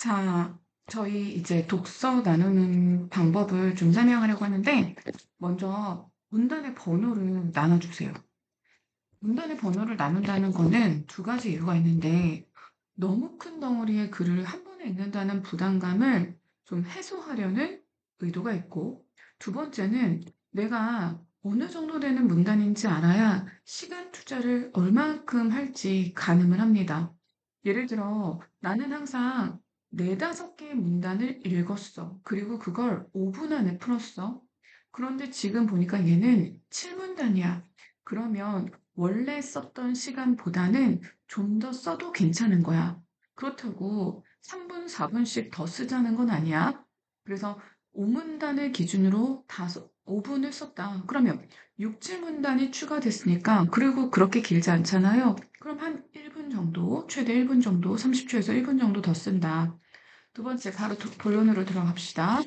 자, 저희 이제 독서 나누는 방법을 좀 설명하려고 하는데, 먼저 문단의 번호를 나눠주세요. 문단의 번호를 나눈다는 거는 두 가지 이유가 있는데, 너무 큰 덩어리의 글을 한 번에 읽는다는 부담감을 좀 해소하려는 의도가 있고, 두 번째는 내가 어느 정도 되는 문단인지 알아야 시간 투자를 얼마큼 할지 가늠을 합니다. 예를 들어, 나는 항상 네다섯 개의 문단을 읽었어. 그리고 그걸 5분 안에 풀었어. 그런데 지금 보니까 얘는 7문단이야. 그러면 원래 썼던 시간보다는 좀 더 써도 괜찮은 거야. 그렇다고 3분, 4분씩 더 쓰자는 건 아니야. 그래서 5문단을 기준으로 5분을 썼다. 그러면 6, 7문단이 추가됐으니까, 그리고 그렇게 길지 않잖아요. 그럼 한 1분 정도, 최대 1분 정도, 30초에서 1분 정도 더 쓴다. 두 번째, 바로 본론으로 들어갑시다.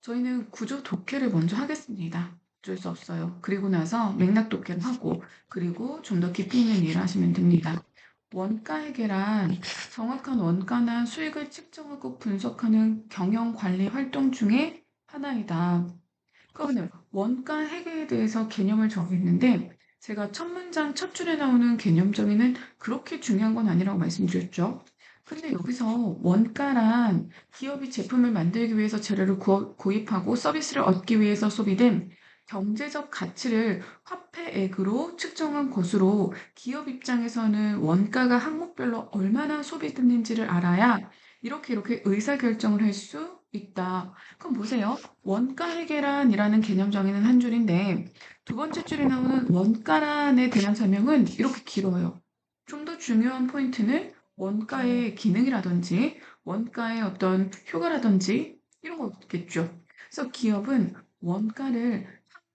저희는 구조 독해를 먼저 하겠습니다. 어쩔 수 없어요. 그리고 나서 맥락 독해를 하고, 그리고 좀 더 깊이 있는 일을 하시면 됩니다. 원가 해결한 정확한 원가나 수익을 측정하고 분석하는 경영 관리 활동 중에 하나이다. 그러면 원가 해결에 대해서 개념을 정했는데, 제가 첫 문장 첫 줄에 나오는 개념 정의는 그렇게 중요한 건 아니라고 말씀드렸죠. 근데 여기서 원가란 기업이 제품을 만들기 위해서 재료를 구입하고 서비스를 얻기 위해서 소비된 경제적 가치를 화폐액으로 측정한 것으로, 기업 입장에서는 원가가 항목별로 얼마나 소비됐는지를 알아야 이렇게 의사결정을 할 수 있다. 그럼 보세요. 원가 해계란이라는 개념 정의는 한 줄인데, 두 번째 줄에 나오는 원가란에 대한 설명은 이렇게 길어요. 좀 더 중요한 포인트는 원가의 기능이라든지 원가의 어떤 효과라든지 이런 거겠죠. 그래서 기업은 원가를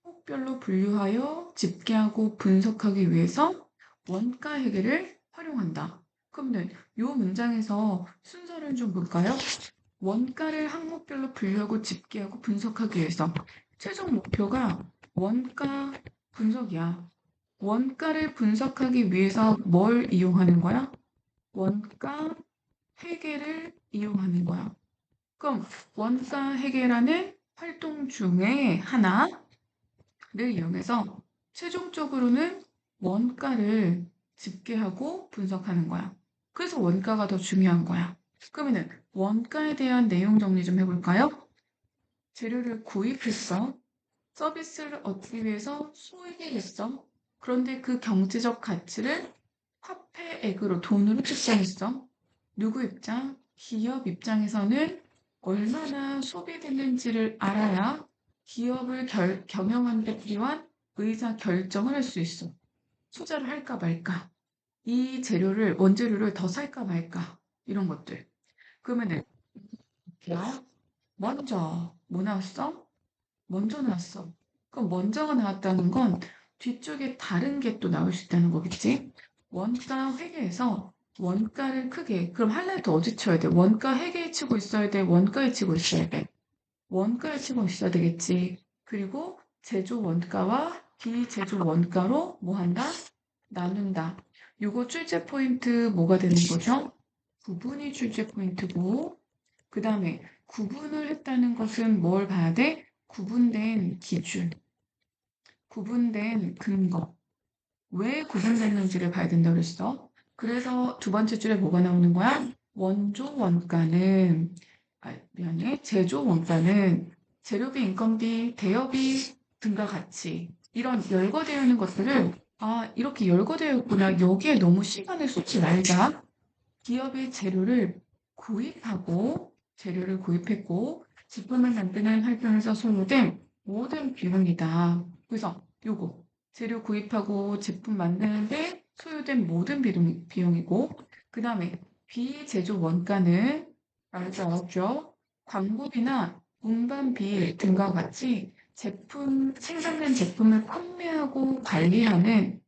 항목별로 분류하여 집계하고 분석하기 위해서 원가 회계를 활용한다. 그러면 이 문장에서 순서를 좀 볼까요? 원가를 항목별로 분류하고 집계하고 분석하기 위해서 최종 목표가 원가 분석이야. 원가를 분석하기 위해서 뭘 이용하는 거야? 원가 회계를 이용하는 거야. 그럼 원가 회계라는 활동 중에 하나를 이용해서 최종적으로는 원가를 집계하고 분석하는 거야. 그래서 원가가 더 중요한 거야. 그러면은 원가에 대한 내용 정리 좀 해볼까요? 재료를 구입했어. 서비스를 얻기 위해서 소액을 했어. 그런데 그 경제적 가치를 화폐액으로, 돈으로 측정했어. 누구 입장? 기업 입장에서는 얼마나 소비됐는지를 알아야 기업을 경영하는 데 필요한 의사 결정을 할 수 있어. 투자를 할까 말까. 이 재료를, 원재료를 더 살까 말까. 이런 것들. 그러면은, 먼저 뭐 나왔어? 먼저 나왔어. 그럼 먼저가 나왔다는 건 뒤쪽에 다른 게 또 나올 수 있다는 거겠지? 원가 회계에서 원가를 크게, 그럼 하이라이트 어디 쳐야 돼? 원가 회계에 치고 있어야 돼? 원가에 치고 있어야 돼? 원가에 치고 있어야 되겠지. 그리고 제조 원가와 비제조 원가로 뭐 한다? 나눈다. 요거 출제 포인트 뭐가 되는 거죠? 구분이 출제 포인트고, 그 다음에 구분을 했다는 것은 뭘 봐야 돼? 구분된 기준, 구분된 근거. 왜 구분됐는지를 봐야 된다고 그랬어. 그래서 두 번째 줄에 뭐가 나오는 거야? 원조 원가는, 미안해. 제조 원가는 재료비, 인건비, 대여비 등과 같이, 이런 열거되어 있는 것들을, 이렇게 열거되어 있구나. 여기에 너무 시간을 쏟지 말자. 기업이 재료를 구입했고, 제품을 만드는 활동에서 소요된 모든 비용이다. 그래서 요거, 재료 구입하고 제품 만드는데 소요된 모든 비용이고, 그 다음에 비제조 원가는, 알죠? 광고비나 운반비 등과 같이 생산된 제품을 판매하고 관리하는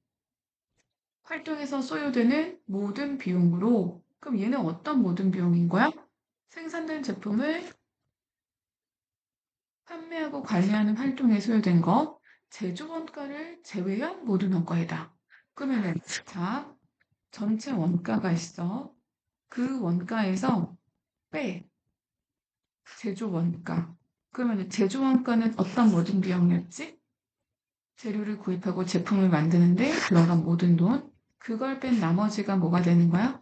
활동에서 소요되는 모든 비용으로, 그럼 얘는 어떤 모든 비용인 거야? 생산된 제품을 판매하고 관리하는 활동에 소요된 거, 제조 원가를 제외한 모든 원가이다. 그러면은, 자, 전체 원가가 있어. 그 원가에서 빼. 제조 원가. 그러면 제조 원가는 어떤 모든 비용이었지? 재료를 구입하고 제품을 만드는데 들어간 모든 돈. 그걸 뺀 나머지가 뭐가 되는 거야?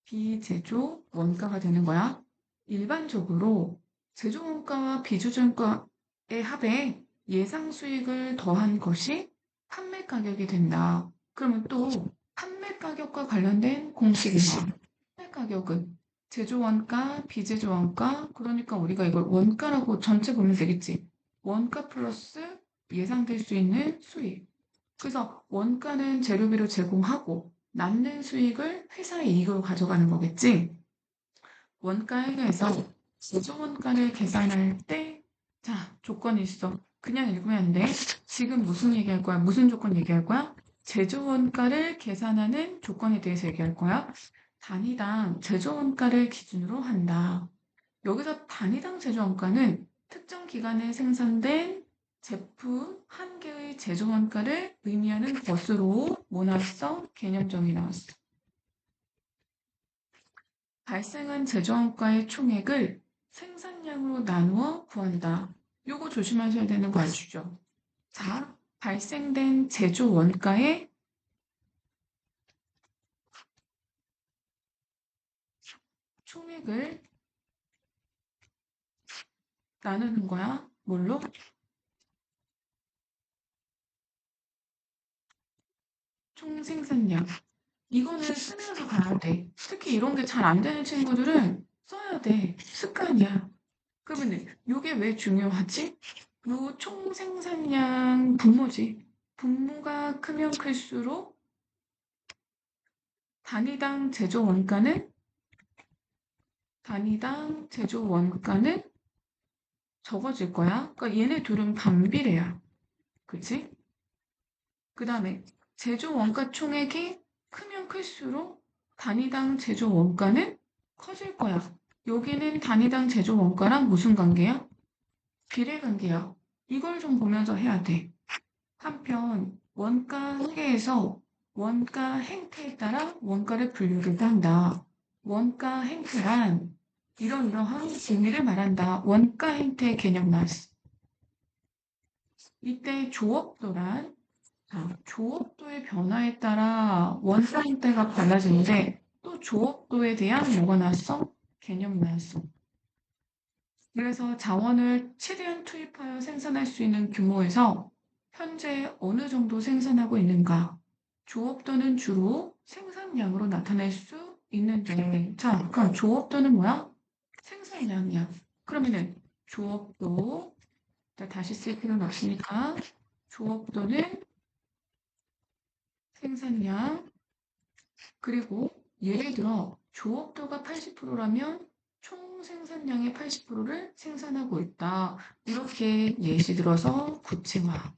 비제조 원가가 되는 거야. 일반적으로 제조 원가와 비제조 원가의 합에 예상 수익을 더한 것이 판매 가격이 된다. 그러면 또 판매 가격과 관련된 공식이 있어. 판매 가격은 제조 원가, 비제조 원가, 그러니까 우리가 이걸 원가라고 전체 보면 되겠지. 원가 플러스 예상될 수 있는 수익. 그래서 원가는 재료비로 제공하고 남는 수익을 회사의 이익으로 가져가는 거겠지. 원가에서 제조 원가를 계산할 때, 자, 조건이 있어. 그냥 읽으면 안 돼. 지금 무슨 얘기할 거야? 무슨 조건 얘기할 거야? 제조 원가를 계산하는 조건에 대해서 얘기할 거야. 단위당 제조 원가를 기준으로 한다. 여기서 단위당 제조 원가는 특정 기간에 생산된 제품 한 개의 제조 원가를 의미하는 것으로 뭐 나왔어? 개념정이 나왔어. 발생한 제조 원가의 총액을 생산량으로 나누어 구한다. 요거 조심하셔야 되는 거 아시죠? 자, 발생된 제조 원가의 총액을 나누는 거야. 뭘로? 총생산량. 이거는 쓰면서 가야 돼. 특히 이런 게 잘 안 되는 친구들은 써야 돼. 습관이야. 그러면 이게 왜 중요하지? 요 총생산량 분모지. 분모가 크면 클수록 단위당 제조 원가는 적어질 거야. 그러니까 얘네 둘은 반비례야. 그치? 그 다음에 제조 원가 총액이 크면 클수록 단위당 제조 원가는 커질 거야. 여기는 단위당 제조 원가랑 무슨 관계야? 비례 관계야. 이걸 좀 보면서 해야 돼. 한편 원가 회계에서 원가 행태에 따라 원가를 분류를 한다. 원가 행태란 이러한 의미를 말한다. 원가 행태의 개념 나왔어. 이때 조업도란 조업도의 변화에 따라 원가 행태가 달라지는데 또 조업도에 대한 뭐가 나왔어? 개념 나왔어. 그래서 자원을 최대한 투입하여 생산할 수 있는 규모에서 현재 어느 정도 생산하고 있는가? 조업도는 주로 생산량으로 나타낼 수 있는데, 자, 그럼 조업도는 뭐야? 생산량이야. 그러면은 조업도, 자, 다시 쓸 필요는 없으니까 조업도는 생산량, 그리고 예를 들어 조업도가 80%라면 총 생산량의 80%를 생산하고 있다. 이렇게 예시 들어서 구체화.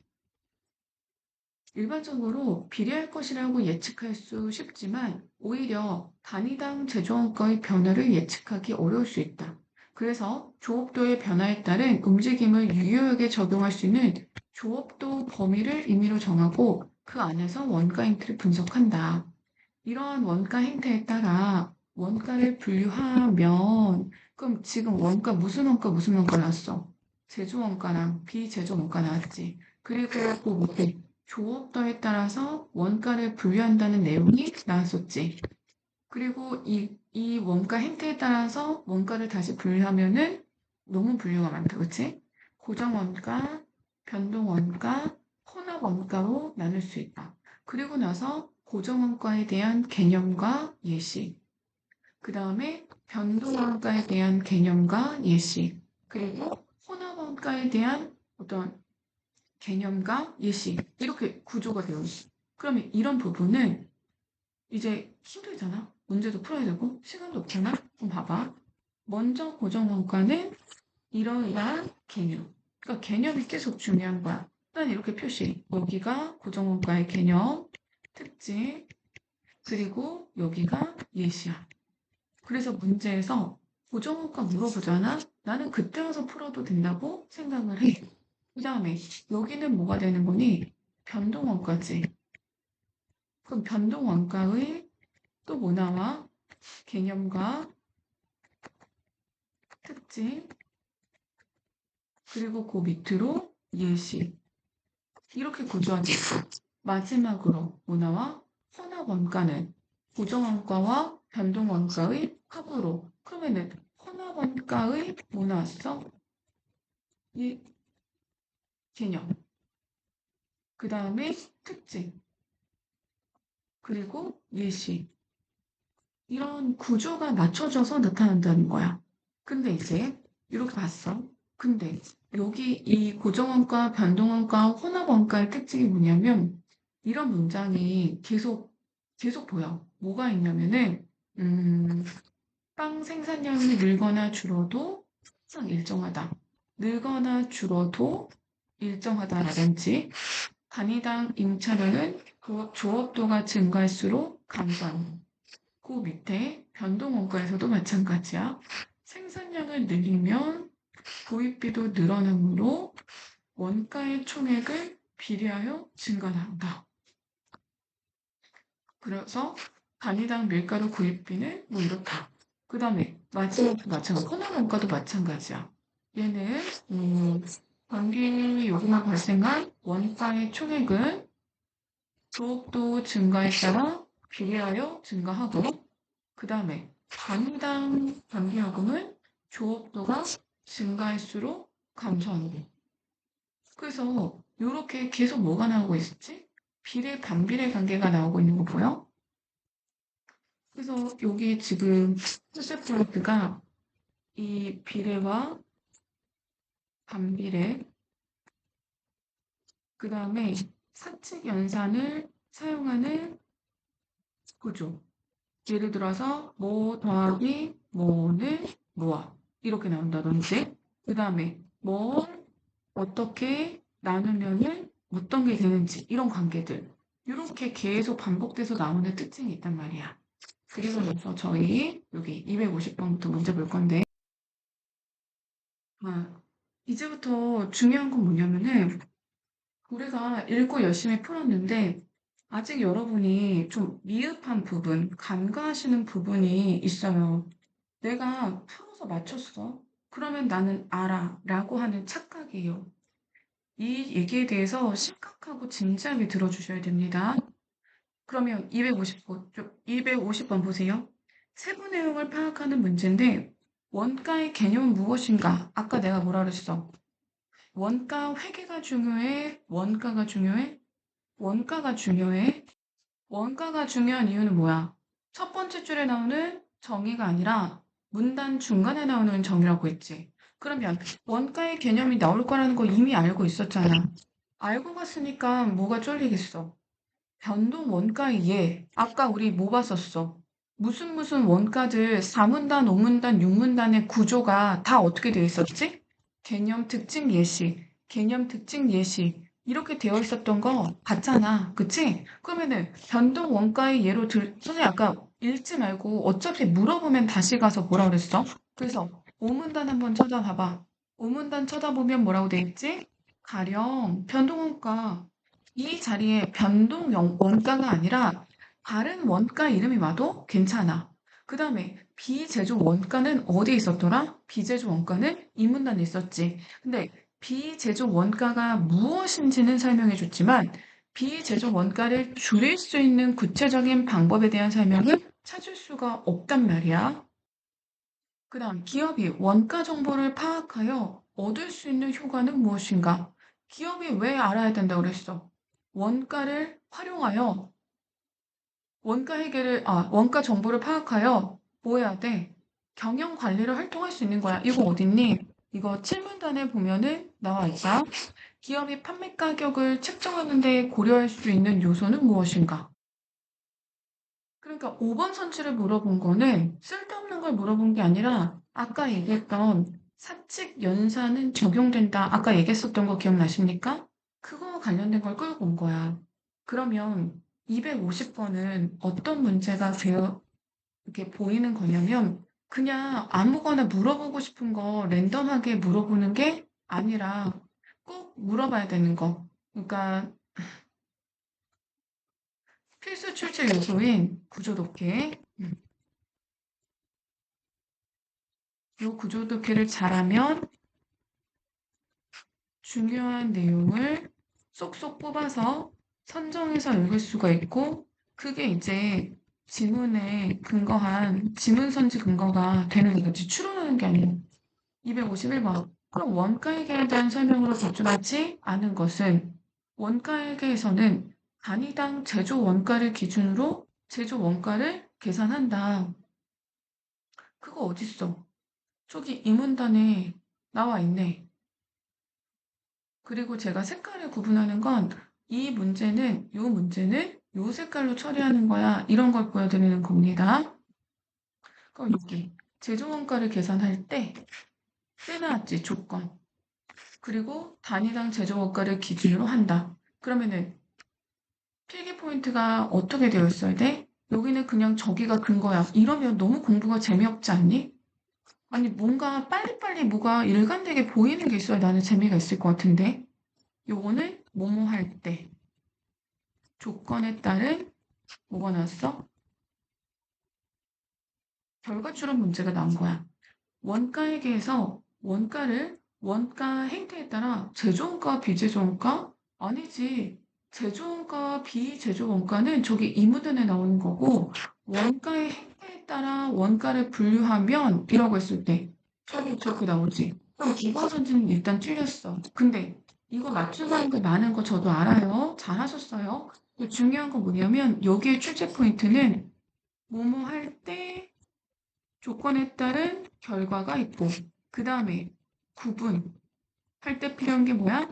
일반적으로 비례할 것이라고 예측할 수 쉽지만 오히려 단위당 제조원가의 변화를 예측하기 어려울 수 있다. 그래서 조업도의 변화에 따른 움직임을 유효하게 적용할 수 있는 조업도 범위를 임의로 정하고 그 안에서 원가 행태를 분석한다. 이러한 원가 행태에 따라 원가를 분류하면 그럼 지금 원가 무슨 원가 나왔어? 제조 원가랑 비제조 원가 나왔지. 그리고 그 밑에 조업도에 따라서 원가를 분류한다는 내용이 나왔었지. 그리고 이 원가 행태에 따라서 원가를 다시 분류하면은 너무 분류가 많다, 그치? 고정원가, 변동원가, 혼합원가로 나눌 수 있다. 그리고 나서 고정원가에 대한 개념과 예시, 그 다음에 변동원가에 대한 개념과 예시, 그리고 혼합원가에 대한 어떤 개념과 예시, 이렇게 구조가 되어 있어. 그러면 이런 부분은 이제 힘들잖아. 문제도 풀어야 되고 시간도 없잖아. 그럼 봐봐. 먼저 고정원가는 이러이러한 개념. 그러니까 개념이 계속 중요한 거야. 일단 이렇게 표시. 여기가 고정원가의 개념, 특징, 그리고 여기가 예시야. 그래서 문제에서 고정원가 물어보잖아. 나는 그때 와서 풀어도 된다고 생각을 해. 그 다음에 여기는 뭐가 되는 거니? 변동원가지. 그럼 변동원가의 또 뭐 나와? 개념과 특징, 그리고 그 밑으로 예시. 이렇게 구조하게 있어. 마지막으로 뭐 나와? 혼합 원가는 고정원가와 변동원가의 합으로. 그러면은 혼합 원가의 뭐 나왔어? 이 개념. 그 다음에 특징. 그리고 예시. 이런 구조가 맞춰져서 나타난다는 거야. 근데 이제 이렇게 봤어. 근데 여기 이 고정원가, 변동원가, 혼합원가의 특징이 뭐냐면 이런 문장이 계속 보여. 뭐가 있냐면은 빵 생산량이 늘거나 줄어도 항상 일정하다. 늘거나 줄어도 일정하다라든지 단위당 임차료는 그 조업도가 증가할수록 감소한다. 그 밑에 변동원가에서도 마찬가지야. 생산량을 늘리면 도입비도 늘어나므로 원가의 총액을 비례하여 증가한다. 그래서 단위당 밀가루 구입비는 뭐 이렇다. 그 다음에 마지막도 마찬가지. 혼합원가도 마찬가지야. 얘는 전기 요금을 발생한 원가의 총액은 조업도 증가에 따라 비례하여 증가하고 그 다음에 단위당 전기요금은 조업도가 증가할수록 감소하는 거. 그래서 이렇게 계속 뭐가 나오고 있었지? 비례 반비례 관계가 나오고 있는 거 보여? 그래서 여기 지금 실제 포인트가 이 비례와 반비례 그 다음에 사칙 연산을 사용하는 구조. 예를 들어서 뭐 더하기 뭐는 뭐야 이렇게 나온다든지 그 다음에 뭘 어떻게 나누면은 어떤 게 되는지 이런 관계들 이렇게 계속 반복돼서 나오는 특징이 있단 말이야. 그리고 나서 저희 여기 250번부터 문제 볼 건데 이제부터 중요한 건 뭐냐면은 우리가 읽고 열심히 풀었는데 아직 여러분이 좀 미흡한 부분, 간과하시는 부분이 있어요. 내가 풀어서 맞췄어. 그러면 나는 알아. 라고 하는 착각이에요. 이 얘기에 대해서 심각하고 진지하게 들어주셔야 됩니다. 그러면 250번 보세요. 세부 내용을 파악하는 문제인데 원가의 개념은 무엇인가? 아까 내가 뭐라 그랬어? 원가 회계가 중요해? 원가가 중요해? 원가가 중요해? 원가가 중요한 이유는 뭐야? 첫 번째 줄에 나오는 정의가 아니라 문단 중간에 나오는 정의라고 했지. 그러면 원가의 개념이 나올 거라는 거 이미 알고 있었잖아. 알고 갔으니까 뭐가 쫄리겠어? 변동 원가의 예. 아까 우리 뭐 봤었어? 무슨 원가들 4문단, 5문단, 6문단의 구조가 다 어떻게 되어 있었지? 개념 특징 예시, 개념 특징 예시. 이렇게 되어 있었던 거 봤잖아. 그치? 그러면은 변동 원가의 예로 선생님 아까 읽지 말고 어차피 물어보면 다시 가서 뭐라 그랬어? 그래서 5문단 한번 쳐다봐봐. 5문단 쳐다보면 뭐라고 돼 있지? 가령 변동 원가. 이 자리에 변동 원가가 아니라 다른 원가 이름이 와도 괜찮아. 그 다음에 비제조 원가는 어디에 있었더라? 비제조 원가는 이 문단에 있었지. 근데 비제조 원가가 무엇인지는 설명해 줬지만 비제조 원가를 줄일 수 있는 구체적인 방법에 대한 설명은 찾을 수가 없단 말이야. 그 다음 기업이 원가 정보를 파악하여 얻을 수 있는 효과는 무엇인가? 기업이 왜 알아야 된다고 그랬어? 원가를 활용하여 원가 정보를 파악하여 뭐 해야 돼? 경영 관리를 활동할 수 있는 거야. 이거 어딨니? 이거 7문단에 보면은 나와 있다. 기업이 판매 가격을 책정하는 데 고려할 수 있는 요소는 무엇인가? 그러니까 5번 선지를 물어본 거는 쓸데없는 걸 물어본 게 아니라 아까 얘기했던 사칙 연산은 적용된다. 아까 얘기했었던 거 기억나십니까? 그거와 관련된 걸 끌고 온 거야. 그러면 250번은 어떤 문제가 되어 이렇게 보이는 거냐면 그냥 아무거나 물어보고 싶은 거 랜덤하게 물어보는 게 아니라 꼭 물어봐야 되는 거. 그러니까 필수 출제 요소인 구조 독해, 이 구조독해를 잘하면 중요한 내용을 쏙쏙 뽑아서 선정해서 읽을 수가 있고, 그게 이제 지문에 근거한 지문선지 근거가 되는 거지. 추론하는 게 아니에요. 251번. 그럼 원가액에 대한 설명으로 적절하지 않은 것은 원가액에서는 단위당 제조 원가를 기준으로 제조 원가를 계산한다. 그거 어딨어? 저기 이 문단에 나와 있네. 그리고 제가 색깔을 구분하는 건 이 문제는, 요 문제는 요 색깔로 처리하는 거야. 이런 걸 보여드리는 겁니다. 그럼 여기 제조 원가를 계산할 때 나왔지, 조건. 그리고 단위당 제조 원가를 기준으로 한다. 그러면은 필기 포인트가 어떻게 되어 있어야 돼? 여기는 그냥 저기가 근거야. 이러면 너무 공부가 재미없지 않니? 아니, 뭔가 빨리빨리 뭐가 일관되게 보이는 게 있어야 나는 재미가 있을 것 같은데. 요거는 뭐뭐 할 때. 조건에 따른 뭐가 나왔어? 결과 추론 문제가 나온 거야. 원가액에서 원가를 원가 행태에 따라 제조원가, 비제조원가? 아니지. 제조원가와 비제조원가는 저기 이 문단에 나오는 거고 원가의 행태에 따라 원가를 분류하면 이라고 했을 때 저기 저렇게 나오지. 그럼 기본 선지는 일단 틀렸어. 근데 이거 맞춘 사람들 많은 거 저도 알아요. 잘하셨어요. 근데 중요한 건 뭐냐면 여기에 출제 포인트는 뭐뭐 할때 조건에 따른 결과가 있고, 그 다음에 구분할 때 필요한 게 뭐야?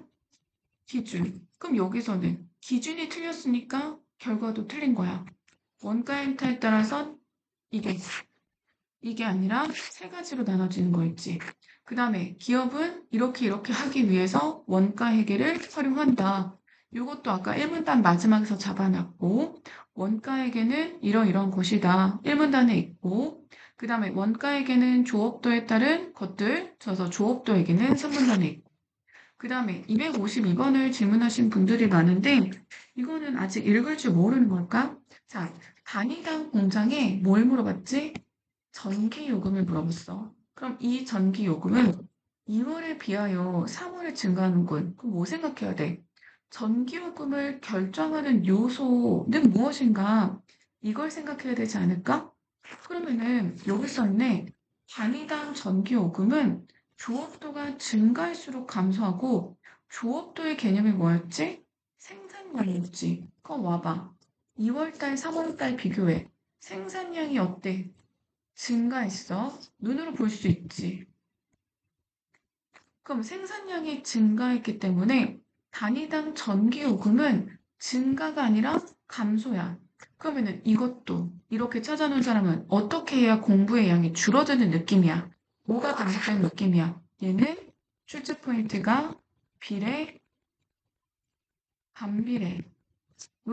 기준. 그럼 여기서는 기준이 틀렸으니까 결과도 틀린 거야. 원가 행태에 따라선 이게, 이게 아니라 세 가지로 나눠지는 거 있지. 그 다음에 기업은 이렇게 하기 위해서 원가 회계를 활용한다. 이것도 아까 1문단 마지막에서 잡아놨고, 원가 회계는 이런 것이다. 1문단에 있고, 그 다음에 원가 회계는 조업도에 따른 것들, 저서 조업도 회계는 3문단에 있고, 그 다음에 252번을 질문하신 분들이 많은데, 이거는 아직 읽을 줄 모르는 걸까? 자, 단위당 공장에 뭘 물어봤지? 전기요금을 물어봤어. 그럼 이 전기요금은 2월에 비하여 3월에 증가하는군. 그럼 뭐 생각해야 돼? 전기요금을 결정하는 요소는 무엇인가? 이걸 생각해야 되지 않을까? 그러면은 여기 써있네. 단위당 전기요금은 조업도가 증가할수록 감소하고 조업도의 개념이 뭐였지? 생산량이었지. 그럼 와봐. 2월달, 3월달 비교해. 생산량이 어때? 증가했어. 눈으로 볼 수 있지. 그럼 생산량이 증가했기 때문에 단위당 전기요금은 증가가 아니라 감소야. 그러면은 이것도 이렇게 찾아놓은 사람은 어떻게 해야 공부의 양이 줄어드는 느낌이야? 뭐가 반복되는 느낌이야? 얘는 출제 포인트가 비례, 반비례로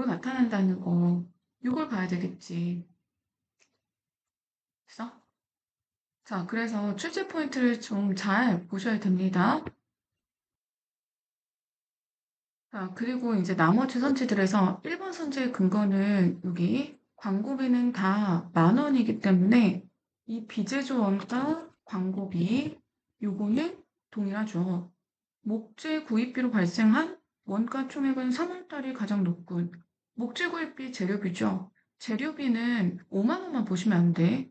나타난다는 거. 이걸 봐야 되겠지. 그래서 자, 그래서 출제 포인트를 좀 잘 보셔야 됩니다. 자, 그리고 이제 나머지 선지들에서 1번 선지의 근거는 여기 광고비는 다 10,000원이기 때문에 이 비제조 원가 광고비 요거는 동일하죠. 목재 구입비로 발생한 원가 총액은 3월달이 가장 높군. 목재 구입비 재료비죠. 재료비는 5만 원만 보시면 안 돼.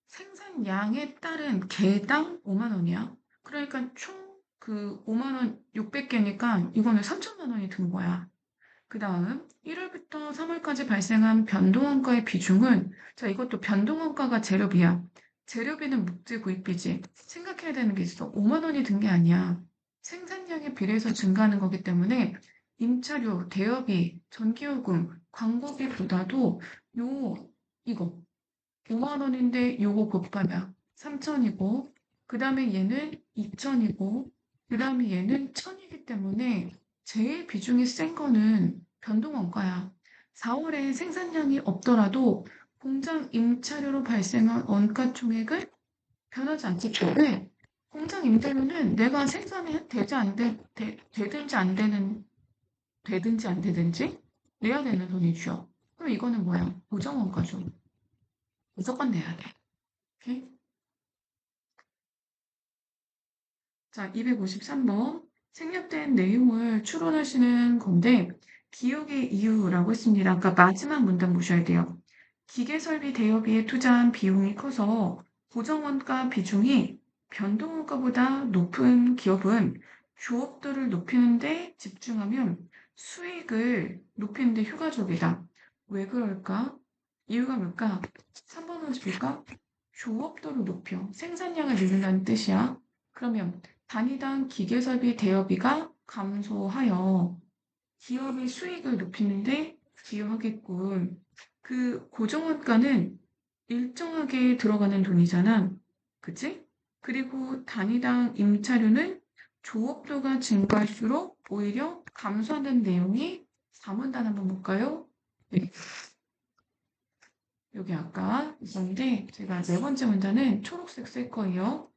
생산량에 따른 개당 5만 원이야. 그러니까 총 그 5만 원 600개니까 이거는 3천만 원이 든 거야. 그 다음 1월부터 3월까지 발생한 변동원가의 비중은 자 이것도 변동원가가 재료비야. 재료비는 목재 구입비지. 생각해야 되는 게 있어. 5만 원이 든 게 아니야. 생산량에 비례해서 증가하는 거기 때문에 임차료, 대여비, 전기요금, 광고비보다도 이거 5만 원인데 요거 곱하면 3천이고 그 다음에 얘는 2천이고 그 다음에 얘는 1,000이기 때문에 제일 비중이 센 거는 변동원가야. 4월에 생산량이 없더라도 공장 임차료로 발생한 원가 총액은 변하지 않기 때문에 공장 임대료는 내가 생산이 되든지 안 되든지 내야 되는 돈이죠. 그럼 이거는 뭐야? 고정원가죠. 무조건 내야 돼. 오케이? 자, 253번. 생략된 내용을 추론하시는 건데, 기억의 이유라고 했습니다. 아까 마지막 문단 보셔야 돼요. 기계설비 대여비에 투자한 비용이 커서 고정원가 비중이 변동원가보다 높은 기업은 조업도를 높이는데 집중하면 수익을 높이는 데 효과적이다. 왜 그럴까? 이유가 뭘까? 3번 문제일까? 조업도를 높여. 생산량을 늘린다는 뜻이야. 그러면 단위당 기계설비 대여비가 감소하여 기업의 수익을 높이는데 기여하겠군. 그 고정원가는 일정하게 들어가는 돈이잖아. 그치? 그리고 단위당 임차료는 조업도가 증가할수록 오히려 감소하는 내용이 4문단 한번 볼까요? 네. 여기 아까 있었는데 제가 네 번째 문단은 초록색 쓸 거예요.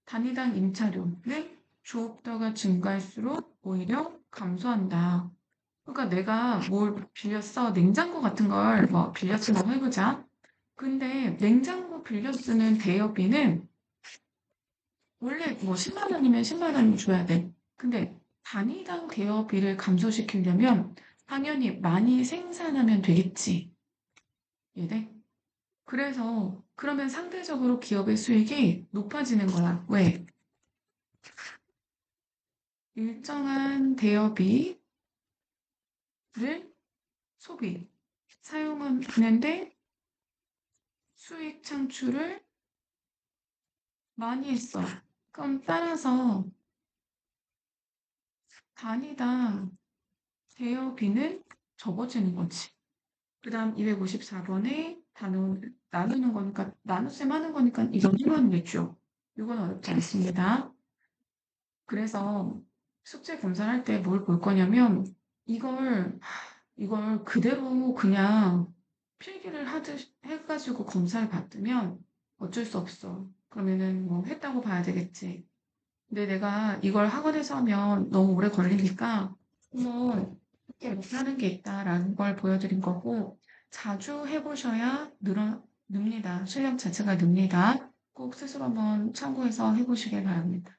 단위당 임차료는 조업도가 증가할수록 오히려 감소한다. 그러니까 내가 뭘 빌렸어. 냉장고 같은 걸 뭐 빌려 쓴다고 해보자. 근데 냉장고 빌려 쓰는 대여비는 원래 뭐 10만 원이면 10만 원 줘야 돼. 근데 단위당 대여비를 감소시키려면 당연히 많이 생산하면 되겠지. 이해돼? 그래서 그러면 상대적으로 기업의 수익이 높아지는 거야. 왜? 일정한 대여비를 소비, 사용하는데 수익 창출을 많이 했어. 그럼 따라서 단위당 대여비는 적어지는 거지. 그 다음 254번에 나누는 거니까, 나눗셈 하는 거니까 이건 1번이겠죠. 이건 어렵지 않습니다. 그래서 숙제 검사를 할 때 뭘 볼 거냐면, 이걸 그대로 그냥 필기를 하듯 해가지고 검사를 받으면 어쩔 수 없어. 그러면은 뭐 했다고 봐야 되겠지. 근데 내가 이걸 학원에서 하면 너무 오래 걸리니까 한번 이렇게 못하는 게 있다라는 걸 보여드린 거고 자주 해보셔야 늡니다. 실력 자체가 늡니다. 꼭 스스로 한번 참고해서 해보시길 바랍니다.